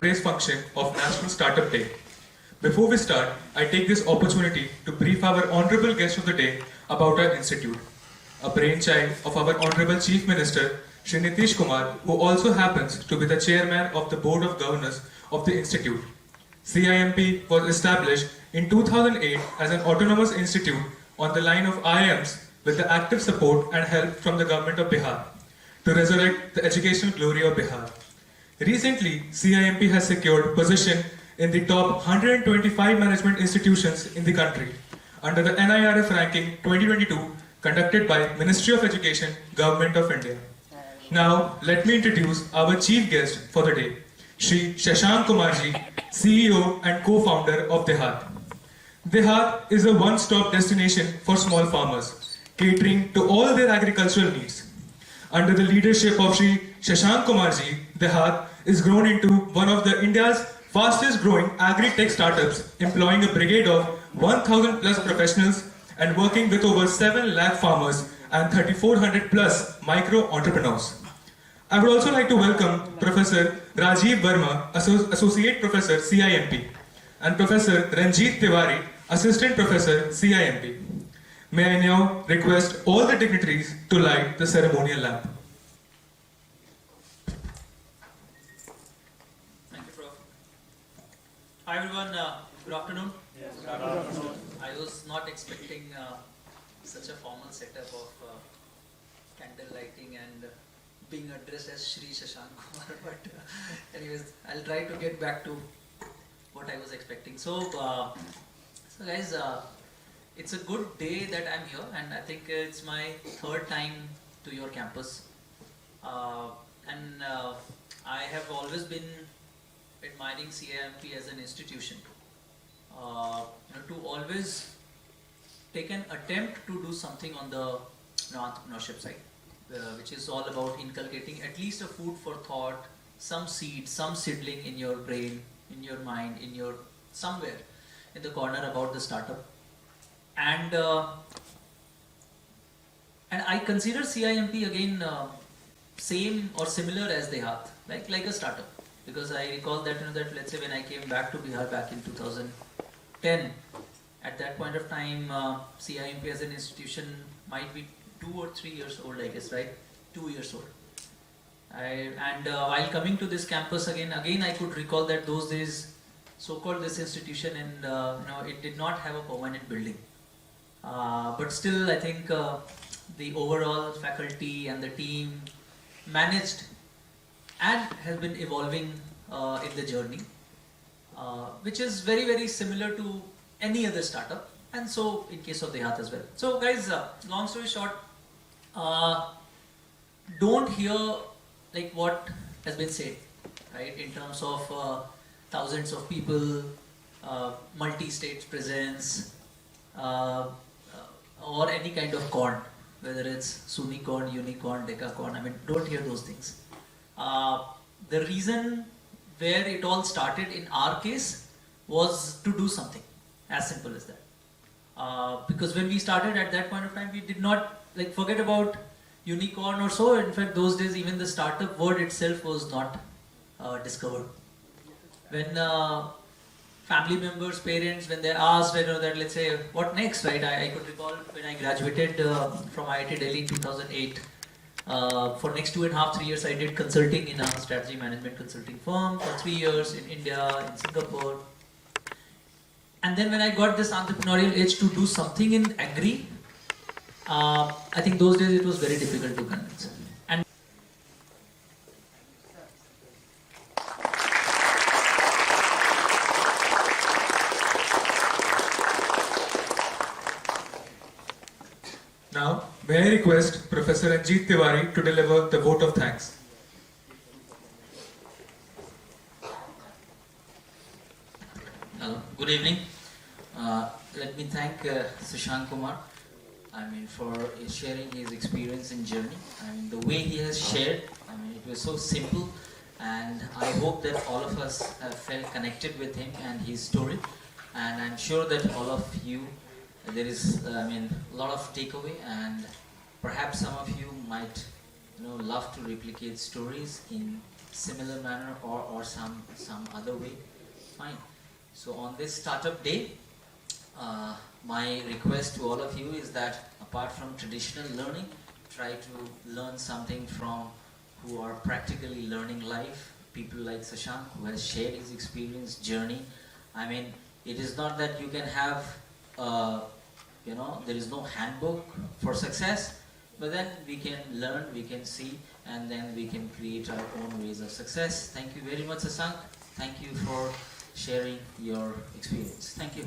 Praise function of National Startup Day. Before we start, I take this opportunity to brief our honorable guest of the day about our institute, a brainchild of our honorable Chief Minister, Shri Nitish Kumar, who also happens to be the chairman of the Board of Governors of the institute. CIMP was established in 2008 as an autonomous institute on the line of IIMs with the active support and help from the government of Bihar to resurrect the educational glory of Bihar. Recently, CIMP has secured position in the top 125 management institutions in the country under the NIRF ranking 2022 conducted by Ministry of Education, Government of India. Now, let me introduce our chief guest for the day, Shri Shashank Kumar ji, CEO and co-founder of DeHaat. DeHaat is a one-stop destination for small farmers, catering to all their agricultural needs. Under the leadership of Shri Shashank Kumar ji, DeHaat is grown into one of the India's fastest growing agri-tech startups, employing a brigade of 1,000 plus professionals and working with over 7 lakh farmers and 3,400 plus micro entrepreneurs. I would also like to welcome Professor Rajiv Verma, Associate Professor CIMP, and Professor Ranjit Tiwari, Assistant Professor CIMP. May I now request all the dignitaries to light the ceremonial lamp. Thank you, Prof. Hi everyone, good afternoon. Yes, good afternoon. I was not expecting such a formal setup of candle lighting and being addressed as Shri Shashank Kumar, but anyways, I'll try to get back to what I was expecting. So guys, it's a good day that I'm here, and I think it's my third time to your campus. I have always been admiring CIMP as an institution. To always take an attempt to do something on the entrepreneurship side, which is all about inculcating at least a food for thought, some seed, some seedling in your brain, in your mind, in your somewhere in the corner about the startup. And I consider CIMP again same or similar as DeHaat, like a startup, because I recall that that let's say when I came back to Bihar back in 2010, at that point of time CIMP as an institution might be 2 or 3 years old, I guess, right? 2 years old. While coming to this campus again I could recall that those days, so-called this institution, and it did not have a permanent building. But still, I think the overall faculty and the team managed and has been evolving in the journey, which is very, very similar to any other startup, and so in case of DeHaat as well. So guys, long story short, don't hear like what has been said, right, in terms of thousands of people, multi-state presence, or any kind of corn, whether it's Sunicorn, Unicorn, Decacorn. I mean, don't hear those things. The reason where it all started in our case was to do something, as simple as that. Because when we started at that point of time, we did not forget about unicorn or so. In fact, those days even the startup word itself was not discovered. When family members, parents, when they're asked, that let's say, what next, right? I could recall when I graduated from IIT Delhi in 2008. For next 2.5, 3 years, I did consulting in a strategy management consulting firm for 3 years in India, in Singapore. And then when I got this entrepreneurial itch to do something in agri, I think those days it was very difficult to convince. And now, may I request Professor Ranjit Tiwari to deliver the vote of thanks. Good evening. Let me thank Shashank Kumar, for sharing his experience and journey. The way he has shared, it was so simple, and I hope that all of us have felt connected with him and his story. And I'm sure that all of you, there is, a lot of takeaway, and perhaps some of you might, love to replicate stories in similar manner or some other way. Fine. So on this startup day, my request to all of you is that apart from traditional learning, try to learn something from who are practically learning life. People like Shashank, who has shared his experience, journey. I mean, it is not that you can have, there is no handbook for success, but then we can learn, we can see, and then we can create our own ways of success. Thank you very much, Shashank. Thank you for sharing your experience. Thank you.